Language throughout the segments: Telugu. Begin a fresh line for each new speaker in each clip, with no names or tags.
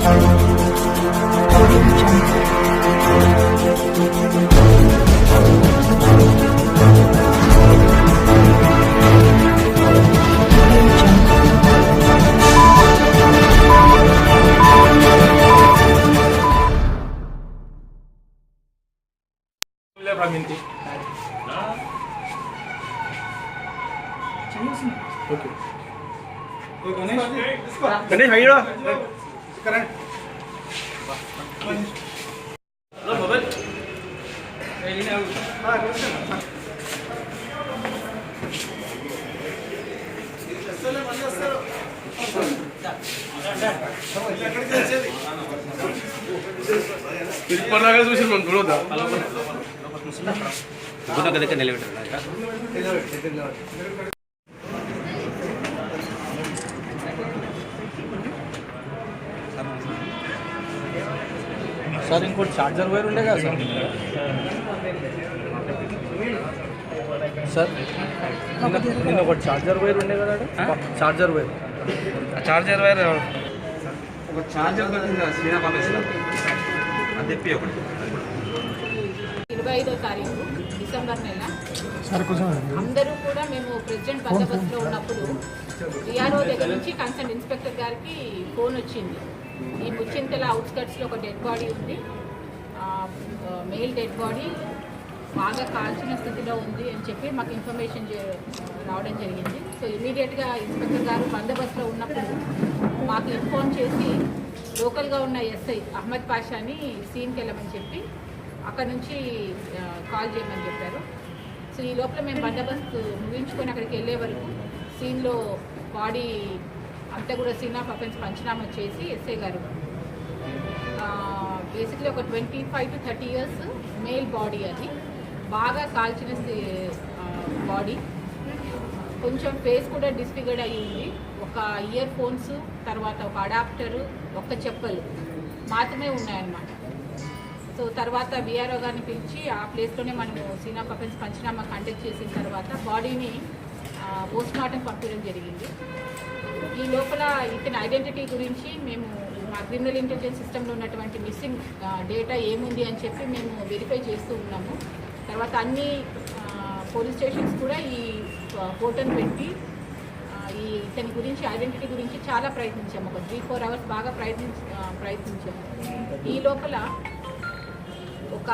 ओके गणेश हाइडो करें लो मोबाइल ए लेने आओ हां चलो मंद सर తిరుపతిలాగా చూసి మనం చూడొద్దా గుణ గదక నిలబెట్టారా सर इनको चार्जर वायर उंडेगा सर सर इनको charger wire उंडेगा charger wire charger wire ఒక చార్జర్ దొరికిందా శ్రీనా కాలేజ్లో అది తెప్పి ఒకటి
25వ తారీఖు డిసెంబర్ నెల అందరూ కూడా మేము ప్రెసిడెంట్ బందోబస్తులో ఉన్నప్పుడు డిఆర్ఓ దగ్గర నుంచి కన్సర్న్ ఇన్స్పెక్టర్ గారికి ఫోన్ వచ్చింది. ఈ ముచ్చింతల అవుట్స్కట్స్లో ఒక డెడ్ బాడీ ఉంది, మెయిల్ డెడ్ బాడీ బాగా కాల్చిన స్థితిలో ఉంది అని చెప్పి మాకు ఇన్ఫర్మేషన్ రావడం జరిగింది. సో ఇమీడియట్గా ఇన్స్పెక్టర్ గారు బందోబస్తులో ఉన్నప్పుడు మాకు ఇన్ఫార్మ్ చేసి లోకల్గా ఉన్న ఎస్ఐ అహ్మద్ పాషాని సీన్కి వెళ్ళమని చెప్పి అక్కడ నుంచి కాల్ చేయమని చెప్పారు. సో ఈ లోపల మేము బందోబస్తు ముగించుకొని అక్కడికి వెళ్ళే వరకు సీన్లో బాడీ అంతా కూడా సీన్ ఆఫ్ అఫెన్స్ పంచనామా చేసి ఎస్ఐ గారు బేసిక్లీ ఒక 25 to 30 years మేల్ బాడీ, అది బాగా కాల్చిన బాడీ, కొంచెం ఫేస్ కూడా డిస్ఫిగర్డ్ అయ్యి ఉంది. ఒక ఇయర్ ఫోన్స్, తర్వాత ఒక అడాప్టరు, ఒక చెప్పులు మాత్రమే ఉన్నాయన్నమాట. సో తర్వాత విఆర్ఓ గారిని పిలిచి ఆ ప్లేస్లోనే మనము scene of offence panchnama conduct చేసిన తర్వాత బాడీని పోస్ట్మార్టం పంపించడం జరిగింది. ఈ లోపల ఇతని ఐడెంటిటీ గురించి మేము మా క్రిమినల్ ఇంటెలిజెన్స్ సిస్టంలో ఉన్నటువంటి మిస్సింగ్ డేటా ఏముంది అని చెప్పి మేము వెరిఫై చేస్తూ ఉన్నాము. తర్వాత అన్ని పోలీస్ స్టేషన్స్ కూడా ఈ ఫోటోను పెట్టి ఈ ఇతని గురించి ఐడెంటిటీ గురించి చాలా ప్రయత్నించాము. ఒక 3-4 hours బాగా ప్రయత్నించాము. ఈ లోపల ఒక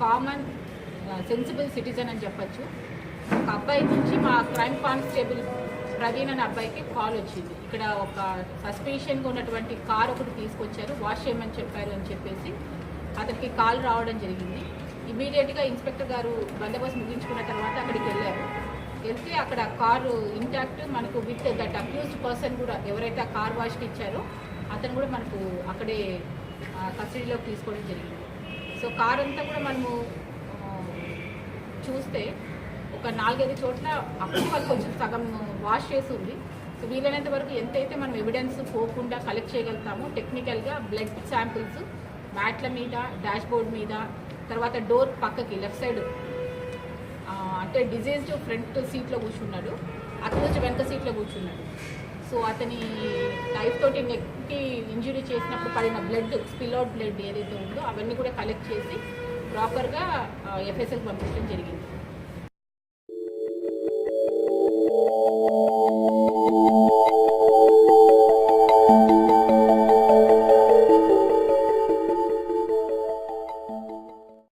కామన్ సెన్సిబుల్ సిటిజన్ అని చెప్పచ్చు, ఒక అబ్బాయి నుంచి మా క్రైమ్ కానిస్టేబుల్ ప్రవీణ్ అనే అబ్బాయికి కాల్ వచ్చింది. ఇక్కడ ఒక సస్పిషన్గా ఉన్నటువంటి కార్ ఒకటి తీసుకొచ్చారు, వాష్ చేయమని చెప్పారు అని చెప్పేసి అతనికి కాల్ రావడం జరిగింది. ఇమీడియట్గా ఇన్స్పెక్టర్ గారు బందోబస్తు ముగించుకున్న తర్వాత అక్కడికి వెళ్తే అక్కడ కారు ఇంటాక్ట్, మనకు విత్ దట్ అక్యూజ్డ్ పర్సన్ కూడా ఎవరైతే ఆ కార్ వాష్కి ఇచ్చారో అతను కూడా మనకు అక్కడే కస్టడీలోకి తీసుకోవడం జరిగింది. సో కార్ అంతా కూడా మనము చూస్తే ఒక 4-5 చోట్ల అప్పుడు వాళ్ళు కొంచెం సగం వాష్ చేసి ఉంది. సో వీలైనంత వరకు ఎంతైతే మనం ఎవిడెన్స్ పోకుండా కలెక్ట్ చేయగలుగుతామో టెక్నికల్గా బ్లడ్ శాంపిల్స్ మ్యాట్ల మీద, డాష్ బోర్డ్ మీద, తర్వాత డోర్ పక్కకి లెఫ్ట్ సైడ్ అంటే డిజీజ్డ్ ఫ్రంట్ సీట్లో కూర్చున్నాడు, అక్యూజ్డ్ వెనక సీట్లో కూర్చున్నాడు. సో అతని నైఫ్ తోటి నెక్కి ఇంజురీ చేసినప్పుడు పడిన బ్లడ్, స్పిల్ అవుట్ బ్లడ్ ఏదైతే ఉందో అవన్నీ కూడా కలెక్ట్ చేసి ప్రాపర్గా ఎఫ్ఎస్ఎల్కి పంపించడం జరిగింది.